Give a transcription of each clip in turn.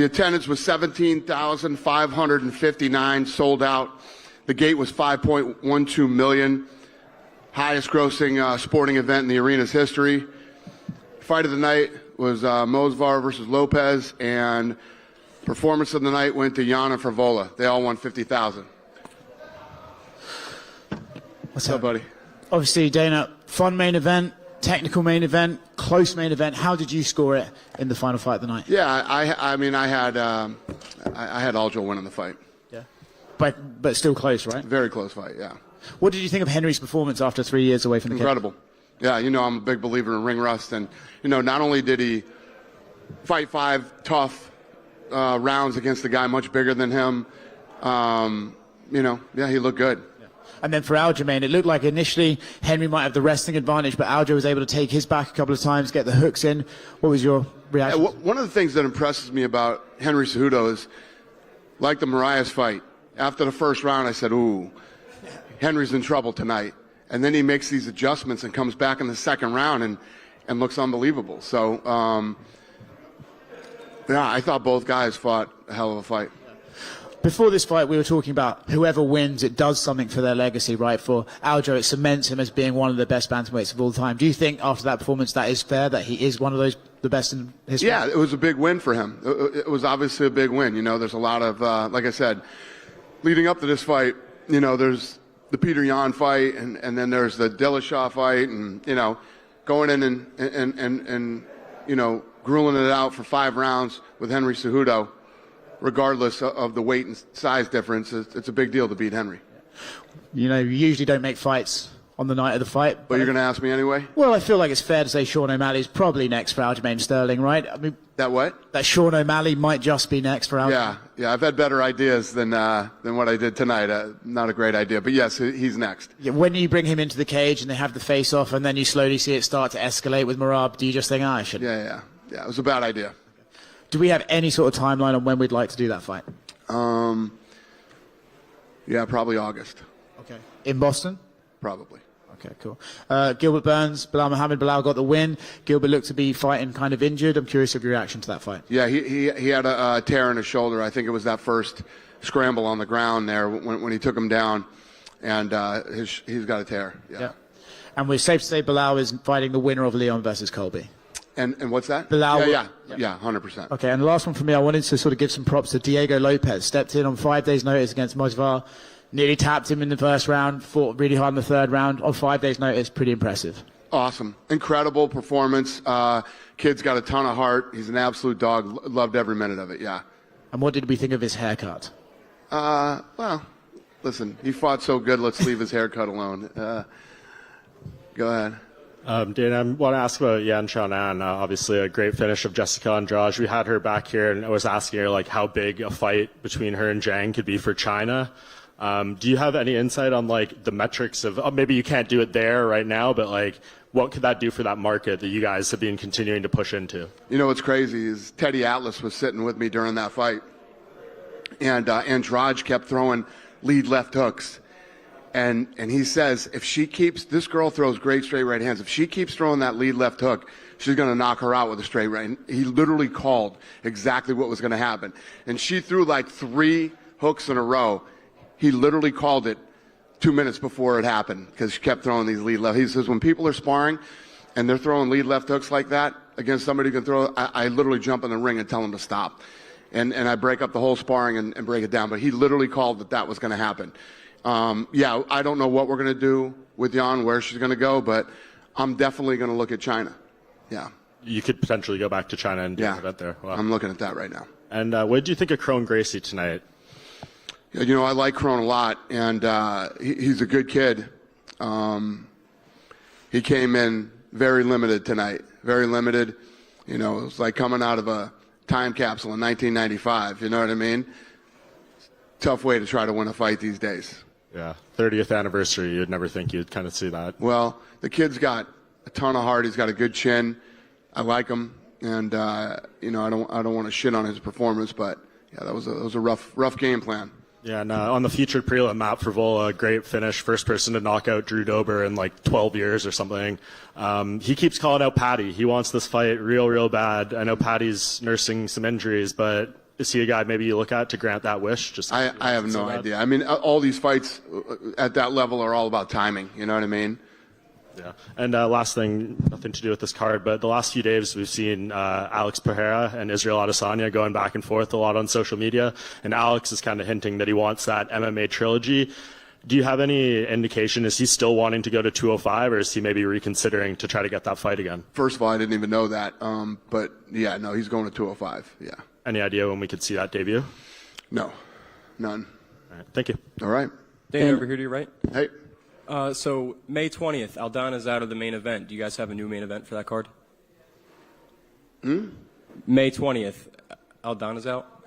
attendance was 17,559, sold out. The gate was 5.12 million. Highest grossing sporting event in the arena's history. Fight of the night was Mosvar versus Lopez, and performance of the night went to Yana Frivola. They all won 50,000. What's up, buddy? Obviously, Dana, fun main event, technical main event, close main event. How did you score it in the final fight of the night? Yeah, I mean, I had Aljo winning the fight. Yeah, but still close, right? Very close fight, yeah. What did you think of Henry's performance after 3 years away from the cage? Incredible. Yeah, you know, I'm a big believer in ring rust, and you know, not only did he fight 5 tough rounds against a guy much bigger than him, you know, yeah, he looked good. And then for Aljamain, it looked like initially Henry might have the wrestling advantage, but Aljo was able to take his back a couple of times, get the hooks in. What was your reaction? Yeah, one of the things that impresses me about Henry Cejudo is, like the Marias fight, after the first round I said, ooh, Henry's in trouble tonight. And then he makes these adjustments and comes back in the second round and looks unbelievable. So, yeah, I thought both guys fought a hell of a fight. Before this fight, we were talking about whoever wins, it does something for their legacy, right? For Aljo, it cements him as being one of the best bantamweights of all time. Do you think after that performance that is fair, that he is one of the best in history? Yeah, it was a big win for him. It was obviously a big win. You know, there's a lot of, like I said, leading up to this fight, you know, there's the Peter Yan fight, and then there's the Dillashaw fight, and, you know, going in and you know, grueling it out for 5 rounds with Henry Cejudo, regardless of the weight and size difference, it's a big deal to beat Henry. You know, you usually don't make fights on the night of the fight. But you're going to ask me anyway? Well, I feel like it's fair to say Sean O'Malley's probably next for Aljamain Sterling, right? I mean, that what? That Sean O'Malley might just be next for Aljamain. Yeah, I've had better ideas than what I did tonight. Not a great idea, but yes, he's next. Yeah, when you bring him into the cage and they have the face-off and then you slowly see it start to escalate with Merab, do you just think, I should? Yeah, it was a bad idea. Do we have any sort of timeline on when we'd like to do that fight? Yeah, probably August. Okay. In Boston? Probably. Okay, cool. Gilbert Burns, Belall Muhammad. Belall got the win. Gilbert looked to be fighting kind of injured. I'm curious of your reaction to that fight. Yeah, he had a tear in his shoulder. I think it was that first scramble on the ground there when he took him down, and he's got a tear. Yeah. And we're safe to say Belall is fighting the winner of Leon versus Colby. And what's that? Belall. Yeah, 100%. Okay, and the last one for me, I wanted to sort of give some props to Diego Lopez. Stepped in on 5 days' notice against Mosvar, nearly tapped him in the first round, fought really hard in the third round. On 5 days' notice, pretty impressive. Awesome. Incredible performance. Kid's got a ton of heart. He's an absolute dog. Loved every minute of it, yeah. And what did we think of his haircut? Well, listen, he fought so good, let's leave his haircut alone. Go ahead. Dana, I want to ask about Yan Xiaonan. Obviously, a great finish of Jessica Andrade. We had her back here, and I was asking her like how big a fight between her and Zhang could be for China. Do you have any insight on like the metrics of maybe you can't do it there right now, but like what could that do for that market that you guys have been continuing to push into? You know what's crazy is Teddy Atlas was sitting with me during that fight, and Andrade kept throwing lead left hooks. And he says, if she keeps, this girl throws great straight right hands. If she keeps throwing that lead left hook, she's going to knock her out with a straight right. And he literally called exactly what was going to happen. And she threw like 3 hooks in a row. He literally called it 2 minutes before it happened because she kept throwing these lead left. He says, when people are sparring and they're throwing lead left hooks like that against somebody who can throw, I literally jump in the ring and tell them to stop. And I break up the whole sparring and break it down. But he literally called that was going to happen. Yeah, I don't know what we're going to do with Yan, where she's going to go, but I'm definitely going to look at China. Yeah. You could potentially go back to China and do an event there. Wow. I'm looking at that right now. And what did you think of Crone Gracie tonight? You know, I like Crone a lot, and he's a good kid. He came in very limited tonight, very limited. You know, it was like coming out of a time capsule in 1995, you know what I mean? Tough way to try to win a fight these days. Yeah, 30th anniversary, you'd never think you'd kind of see that. Well, the kid's got a ton of heart. He's got a good chin. I like him, and you know, I don't want to shit on his performance, but yeah, that was a rough game plan. Yeah, and on the featured prelim, Matt Frivola, great finish, first person to knock out Drew Dober in like 12 years or something. He keeps calling out Patty. He wants this fight real bad. I know Patty's nursing some injuries, but is he a guy maybe you look at to grant that wish? Just I have no idea. I mean, all these fights at that level are all about timing. You know what I mean? Yeah. And last thing, nothing to do with this card, but the last few days we've seen Alex Pereira and Israel Adesanya going back and forth a lot on social media, and Alex is kind of hinting that he wants that MMA trilogy. Do you have any indication, is he still wanting to go to 205, or is he maybe reconsidering to try to get that fight again? First of all, I didn't even know that. But yeah, no, he's going to 205. Yeah. Any idea when we could see that debut? No, none. All right, thank you. All right. Dana, over here to your right. Hey. So May 20th, Aldana's out of the main event. Do you guys have a new main event for that card? May 20th, Aldana's out.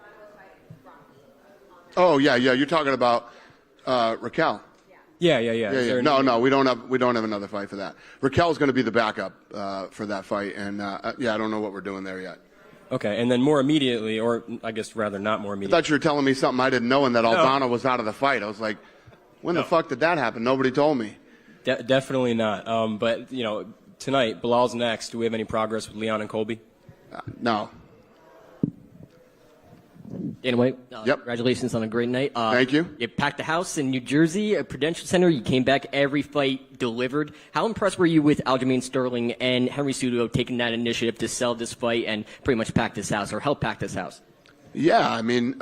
Oh yeah, yeah. You're talking about Raquel. Yeah. Yeah. No, we don't have another fight for that. Raquel's going to be the backup for that fight, and yeah, I don't know what we're doing there yet. Okay, and then more immediately, or I guess rather not more I immediately. thought you were telling me something I didn't know, and that Aldana was out of the fight. I was like, when the fuck did that happen? Nobody told me. Definitely not. But you know, tonight Belal's next. Do we have any progress with Leon and Colby? No. Dana White, Yep. Congratulations on a great night. Thank you. You packed the house in New Jersey, a Prudential Center. You came back, every fight delivered. How impressed were you with Aljamain Sterling and Henry Cejudo taking that initiative to sell this fight and pretty much pack this house, or help pack this house? Yeah, I mean,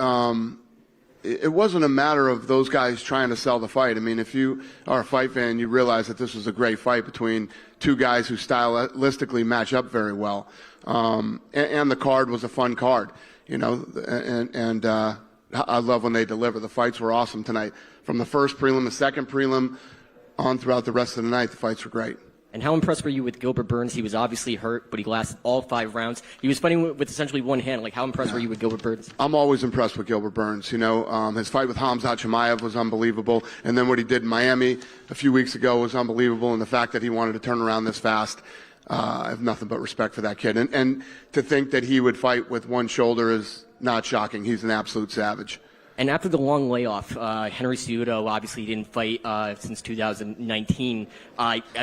it wasn't a matter of those guys trying to sell the fight. I mean, if you are a fight fan, you realize that this was a great fight between two guys who stylistically match up very well. And the card was a fun card, you know, and I love when they deliver. The fights were awesome tonight. From the first prelim, the second prelim, on throughout the rest of the night, the fights were great. And how impressed were you with Gilbert Burns? He was obviously hurt, but he lasted all 5 rounds. He was fighting with essentially one hand. Like, how impressed were you with Gilbert Burns? I'm always impressed with Gilbert Burns. You know, his fight with Khamzat Chimaev was unbelievable. And then what he did in Miami a few weeks ago was unbelievable. And the fact that he wanted to turn around this fast, I have nothing but respect for that kid. And to think that he would fight with one shoulder is not shocking. He's an absolute savage. And after the long layoff, Henry Cejudo obviously didn't fight since 2019.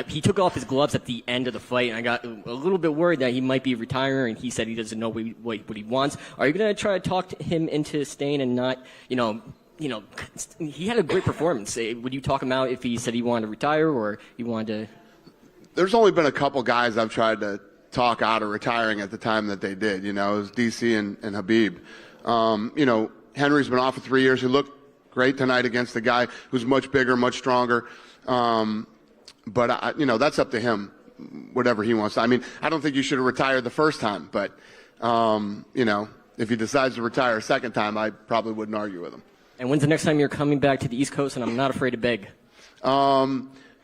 He took off his gloves at the end of the fight, and I got a little bit worried that he might be retiring, and he said he doesn't know what he wants. Are you going to try to talk him into staying and not, you know, he had a great performance. Would you talk him out if he said he wanted to retire or he wanted to? There's only been a couple guys I've tried to talk out of retiring at the time that they did. You know, it was DC and Habib. You know, Henry's been off for 3 years. He looked great tonight against a guy who's much bigger, much stronger. But, you know, that's up to him, whatever he wants. I mean, I don't think you should have retired the first time. But, you know, if he decides to retire a second time, I probably wouldn't argue with him. And when's the next time you're coming back to the East Coast? And I'm not afraid to beg.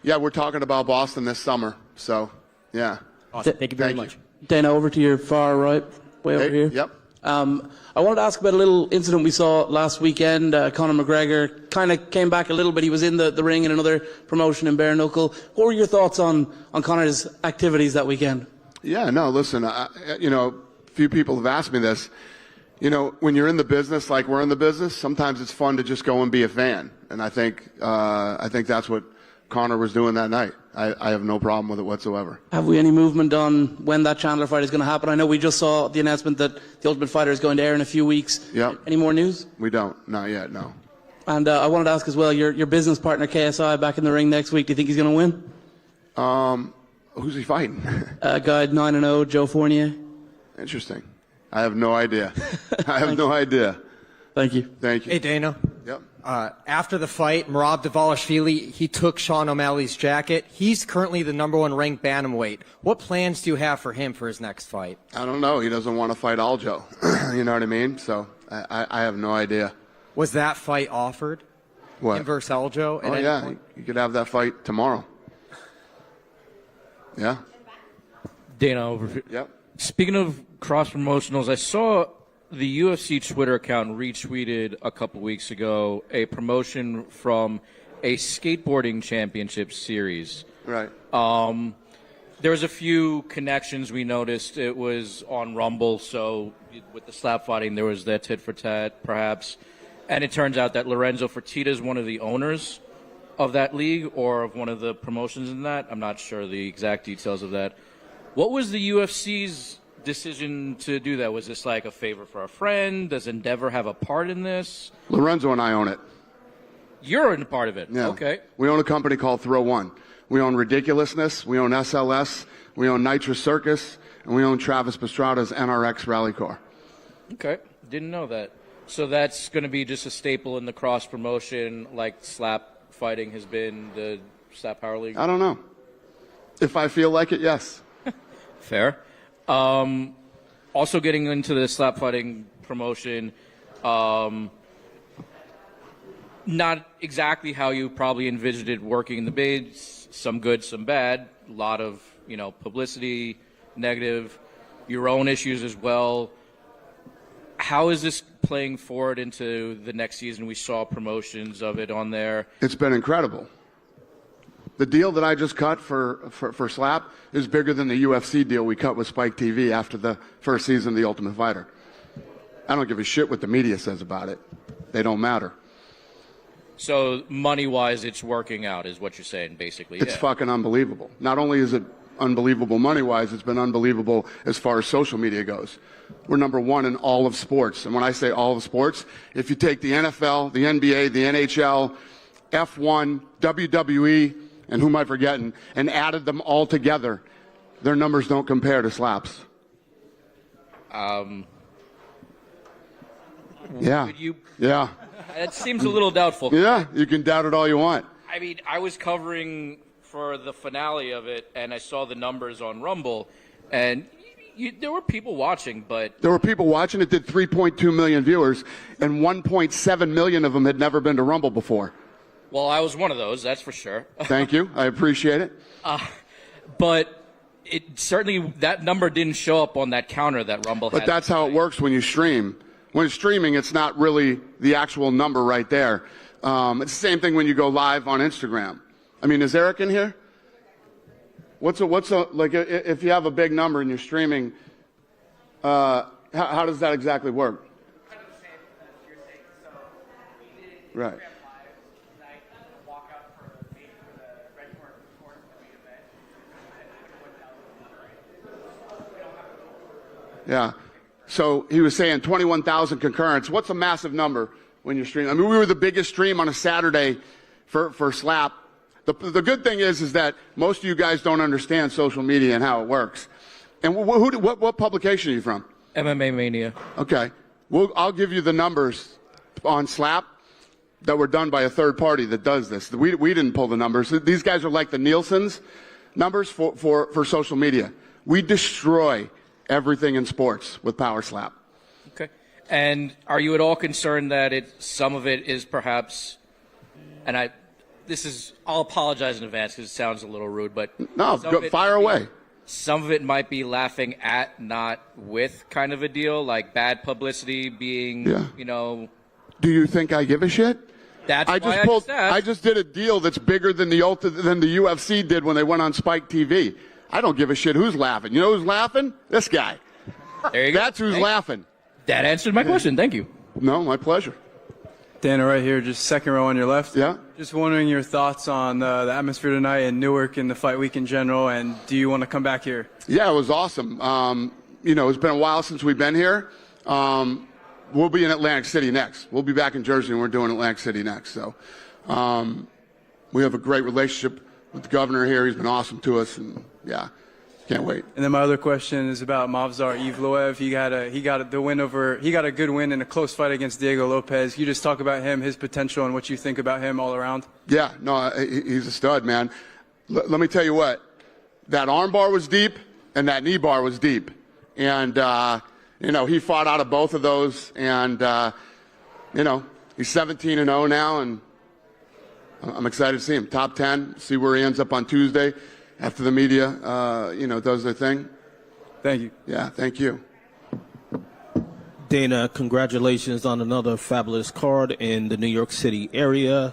Yeah, we're talking about Boston this summer. So, yeah. Awesome. Thank you very much. Dana, over to your far right, way over here. Yep. I wanted to ask about a little incident we saw last weekend. Conor McGregor kind of came back a little bit. He was in the ring in another promotion in bare knuckle. What were your thoughts on Conor's activities that weekend? Yeah, no, listen, you know, a few people have asked me this. You know, when you're in the business like we're in the business, sometimes it's fun to just go and be a fan. And I think that's what Conor was doing that night. I have no problem with it whatsoever. Have we any movement on when that Chandler fight is going to happen? I know we just saw the announcement that The Ultimate Fighter is going to air in a few weeks. Yep. Any more news? We don't. Not yet, no. And I wanted to ask as well, your business partner KSI back in the ring next week. Do you think he's going to win? Who's he fighting? Guy 9-0, Joe Fournier. Interesting. I have no idea. I have no idea. Thank you. Thank you. Hey, Dana. Yep. After the fight, Merab Dvalishvili, he took Sean O'Malley's jacket. He's currently the #1 ranked bantamweight. What plans do you have for him for his next fight? I don't know. He doesn't want to fight Aljo. You know what I mean? So I have no idea. Was that fight offered? What? Him versus Aljo? Oh, yeah. You could have that fight tomorrow. Yeah? Dana, over here. Yep. Speaking of cross promotionals, I saw the UFC Twitter account retweeted a couple weeks ago a promotion from a skateboarding championship series. Right. There was a few connections we noticed. It was on Rumble, so with the slap fighting, there was that tit for tat, perhaps. And it turns out that Lorenzo Fertitta is one of the owners of that league or of one of the promotions in that. I'm not sure the exact details of that. What was the UFC's decision to do that? Was this like a favor for a friend? Does Endeavor have a part in this? Lorenzo and I own it. You're in part of it. Yeah. Okay. We own a company called Throw One. We own Ridiculousness. We own SLS. We own Nitrous Circus. And we own Travis Pastrada's NRX rally car. Okay. Didn't know that. So that's going to be just a staple in the cross promotion, like slap fighting has been the Slap Power League? I don't know. If I feel like it, yes. Fair. Also getting into the slap fighting promotion, not exactly how you probably envisioned it working in the bids. Some good, some bad. A lot of, publicity, negative, your own issues as well. How is this playing forward into the next season? We saw promotions of it on there. It's been incredible. The deal that I just cut for Slap is bigger than the UFC deal we cut with Spike TV after the first season of The Ultimate Fighter. I don't give a shit what the media says about it. They don't matter. So money-wise, it's working out, is what you're saying, basically. It's fucking unbelievable. Not only is it unbelievable money-wise, it's been unbelievable as far as social media goes. We're number one in all of sports. And when I say all of sports, if you take the NFL, the NBA, the NHL, F1, WWE, and who am I forgetting, and added them all together, their numbers don't compare to Slap's. Yeah. Yeah. It seems a little doubtful. Yeah, you can doubt it all you want. I mean, I was covering for the finale of it, and I saw the numbers on Rumble, and there were people watching, but... There were people watching. It did 3.2 million viewers, and 1.7 million of them had never been to Rumble before. Well, I was one of those, that's for sure. Thank you. I appreciate it. But it certainly, that number didn't show up on that counter that Rumble had. But that's how it works when you stream. When it's streaming, it's not really the actual number right there. It's the same thing when you go live on Instagram. I mean, is Eric in here? What's like if you have a big number and you're streaming, how does that exactly work? Kind of the same as you're saying. So we did Right. Instagram Live tonight, walk out for the Red Court for the main event. Yeah. So he was saying 21,000 concurrents. What's a massive number when you're streaming? I mean, we were the biggest stream on a Saturday for Slap. The good thing is that most of you guys don't understand social media and how it works. And what publication are you from? MMA Mania. Okay. I'll give you the numbers on Slap that were done by a third party that does this. We didn't pull the numbers. These guys are like the Nielsen's numbers for social media. We destroy everything in sports with Power Slap. Okay. And are you at all concerned that some of it is perhaps, and I'll apologize in advance because it sounds a little rude, but no, fire away. Some of it might be laughing at, not with kind of a deal, like bad publicity being, Do you think I give a shit? I just did a deal that's bigger than the UFC did when they went on Spike TV. I don't give a shit who's laughing. You know who's laughing? This guy. There you go. That's who's laughing. That answered my question. Thank you. No, my pleasure. Dana, right here, just second row on your left. Yeah. Just wondering your thoughts on the atmosphere tonight in Newark and the fight week in general, and do you want to come back here? Yeah, it was awesome. It's been a while since we've been here. We'll be in Atlantic City next. We'll be back in Jersey, and we're doing Atlantic City next. So we have a great relationship with the governor here. He's been awesome to us, and can't wait. And then my other question is about Movsar Evloev. He got a good win in a close fight against Diego Lopez. Can you just talk about him, his potential, and what you think about him all around? Yeah, no, he's a stud, man. Let me tell you what, that arm bar was deep and that knee bar was deep. And, he fought out of both of those. And, he's 17-0 now, and I'm excited to see him. Top 10, see where he ends up on Tuesday after the media, does their thing. Thank you. Yeah, thank you. Dana, congratulations on another fabulous card in the New York City area.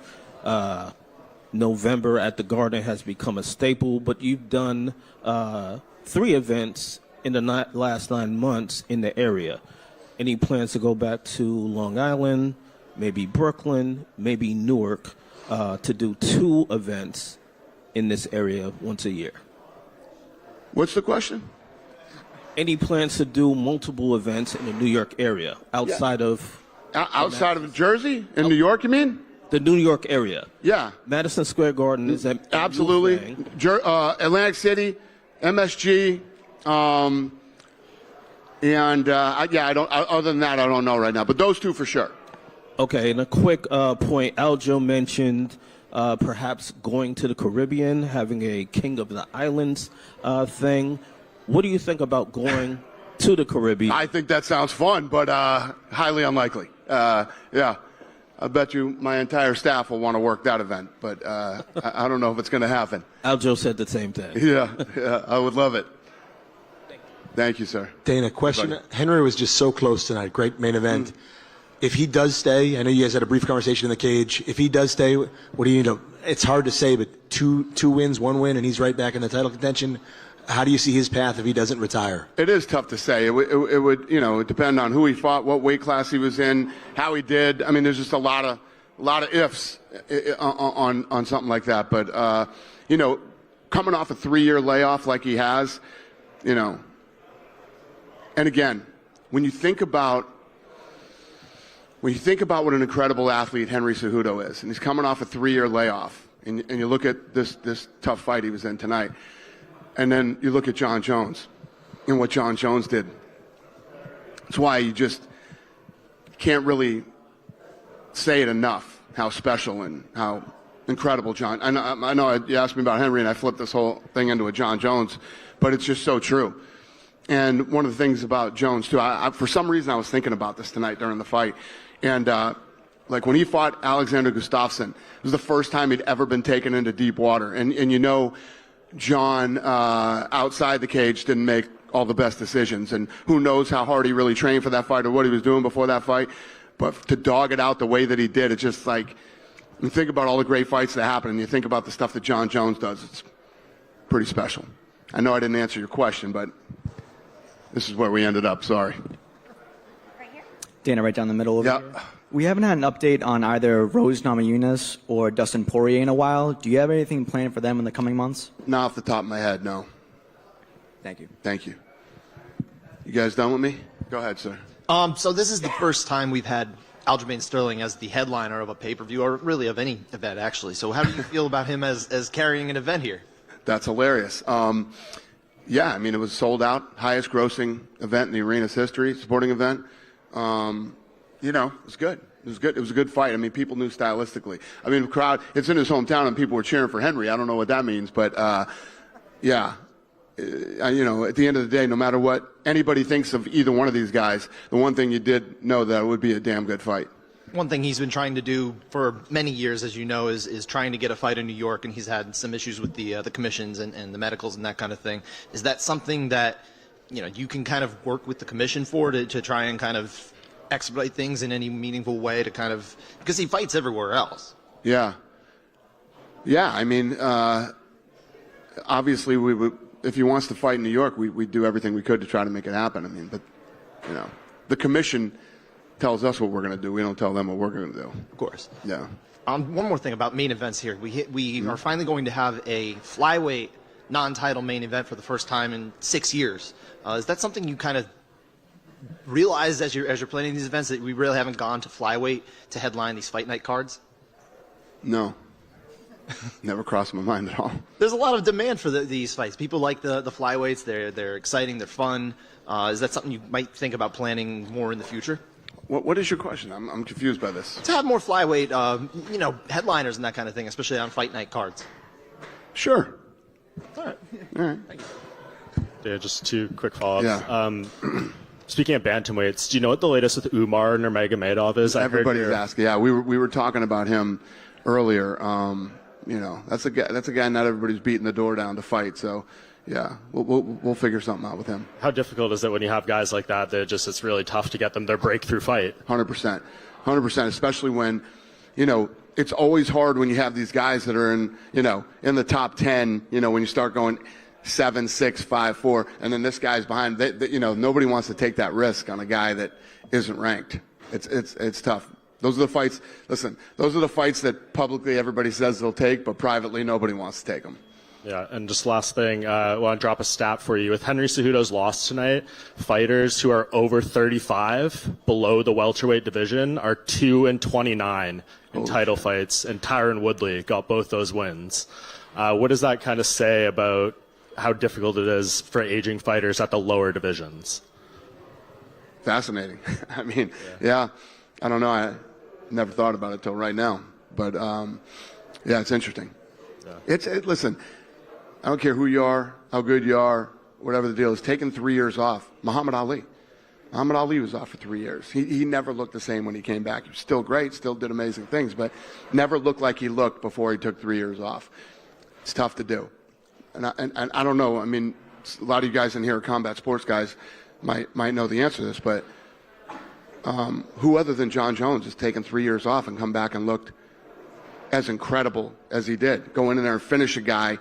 November at the Garden has become a staple, but you've done 3 events in the last 9 months in the area. Any plans to go back to Long Island, maybe Brooklyn, maybe Newark, to do 2 events in this area once a year? What's the question? Any plans to do multiple events in the New York area outside of Outside of Jersey? In New York, you mean? the New York area? Yeah. Madison Square Garden is a Absolutely. new thing. Atlantic City, MSG, I don't. Other than that, I don't know right now. But those two for sure. Okay, and a quick point. Aljo mentioned perhaps going to the Caribbean, having a King of the Islands thing. What do you think about going to the Caribbean? I think that sounds fun, but highly unlikely. Yeah. I bet you my entire staff will want to work that event, but I don't know if it's going to happen. Aljo said the same thing. Yeah, I would love it. Thank you, sir. Dana, question. Henry was just so close tonight. Great main event. If he does stay, I know you guys had a brief conversation in the cage. If he does stay, what do you know? It's hard to say, but two wins, one win, and he's right back in the title contention. How do you see his path if he doesn't retire? It is tough to say. It would depend on who he fought, what weight class he was in, how he did. I mean, there's just a lot of ifs on something like that. But coming off a 3-year layoff like he has, and again, when you think about what an incredible athlete Henry Cejudo is, and he's coming off a 3-year layoff, and you look at this tough fight he was in tonight. And then you look at John Jones and what John Jones did. That's why you just can't really say it enough how special and how incredible John. I know you asked me about Henry and I flipped this whole thing into a John Jones, but it's just so true. And one of the things about Jones too, for some reason I was thinking about this tonight during the fight, and like when he fought Alexander Gustafsson, it was the first time he'd ever been taken into deep water, and John, outside the cage, didn't make all the best decisions. And who knows how hard he really trained for that fight or what he was doing before that fight. But to dog it out the way that he did, it's just like, you think about all the great fights that happen and you think about the stuff that John Jones does, it's pretty special. I know I didn't answer your question, but this is where we ended up. Sorry. Right here? Dana, right down the middle over here. We haven't had an update on either Rose Namajunas or Dustin Poirier in a while. Do you have anything planned for them in the coming months? Not off the top of my head, no. Thank you. Thank you. You guys done with me? Go ahead, sir. So this is the first time we've had Aljamain Sterling as the headliner of a pay-per-view, or really of any event, actually. So how do you feel about him as carrying an event here? That's hilarious. Yeah, I mean, it was sold out, highest grossing event in the arena's history, sporting event. It was good. It was good. It was a good fight. I mean, people knew stylistically. I mean, the crowd, it's in his hometown and people were cheering for Henry. I don't know what that means, but yeah. At the end of the day, no matter what anybody thinks of either one of these guys, the one thing you did know that it would be a damn good fight. One thing he's been trying to do for many years, as you know, is trying to get a fight in New York, and he's had some issues with the commissions and the medicals and that kind of thing. Is that something that you can kind of work with the commission for to try and kind of expedite things in any meaningful way to kind of, because he fights everywhere else? Yeah. I mean, obviously we would, if he wants to fight in New York, we'd do everything we could to try to make it happen. I mean, but the commission tells us what we're going to do. We don't tell them what we're going to do. Of course. Yeah. One more thing about main events here. We are finally going to have a flyweight non-title main event for the first time in 6 years. Is that something you kind of realize as you're planning these events, that we really haven't gone to flyweight to headline these fight night cards? No. Never crossed my mind at all. There's a lot of demand for these fights. People like the flyweights. They're exciting. They're fun. Is that something you might think about planning more in the future? What is your question? I'm confused by this. To have more flyweight, headliners and that kind of thing, especially on fight night cards. Sure. All right. Thank you. Yeah, just two quick follow-ups. Yeah. Speaking of bantamweights, do you know what the latest with Umar Nurmagomedov is? Everybody's asking. Yeah, we were talking about him earlier. That's a guy not everybody's beating the door down to fight. So, yeah, we'll figure something out with him. How difficult is it when you have guys like that it's really tough to get them their breakthrough fight? 100%, especially when, it's always hard when you have these guys that are in the top 10. When you start going 7, 6, 5, 4, and then this guy's behind. Nobody wants to take that risk on a guy that isn't ranked. It's tough. Those are the fights. Listen, those are the fights that publicly everybody says they'll take, but privately nobody wants to take them. Yeah, and just last thing, I want to drop a stat for you. With Henry Cejudo's loss tonight, fighters who are over 35 below the welterweight division are 2-29 in title fights, and Tyron Woodley got both those wins. What does that kind of say about how difficult it is for aging fighters at the lower divisions? Fascinating. I mean, yeah, I don't know. I never thought about it till right now, but yeah, it's interesting. Yeah. Listen, I don't care who you are, how good you are, whatever the deal is. Taking 3 years off. Muhammad Ali was off for 3 years. He never looked the same when he came back. He was still great, still did amazing things, but never looked like he looked before he took 3 years off. It's tough to do. And I don't know. I mean, a lot of you guys in here are combat sports guys might know the answer to this, but who other than John Jones has taken 3 years off and come back and looked as incredible as he did? Go in there and finish a guy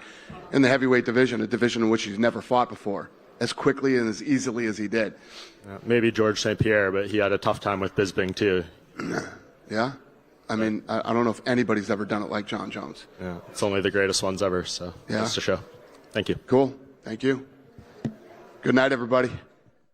in the heavyweight division, a division in which he's never fought before, as quickly and as easily as he did. Maybe George St. Pierre, but he had a tough time with Bisping too. Yeah? I mean, I don't know if anybody's ever done it like John Jones. Yeah, it's only the greatest ones ever, so yeah. That's to show. Thank you. Cool. Thank you. Good night, everybody.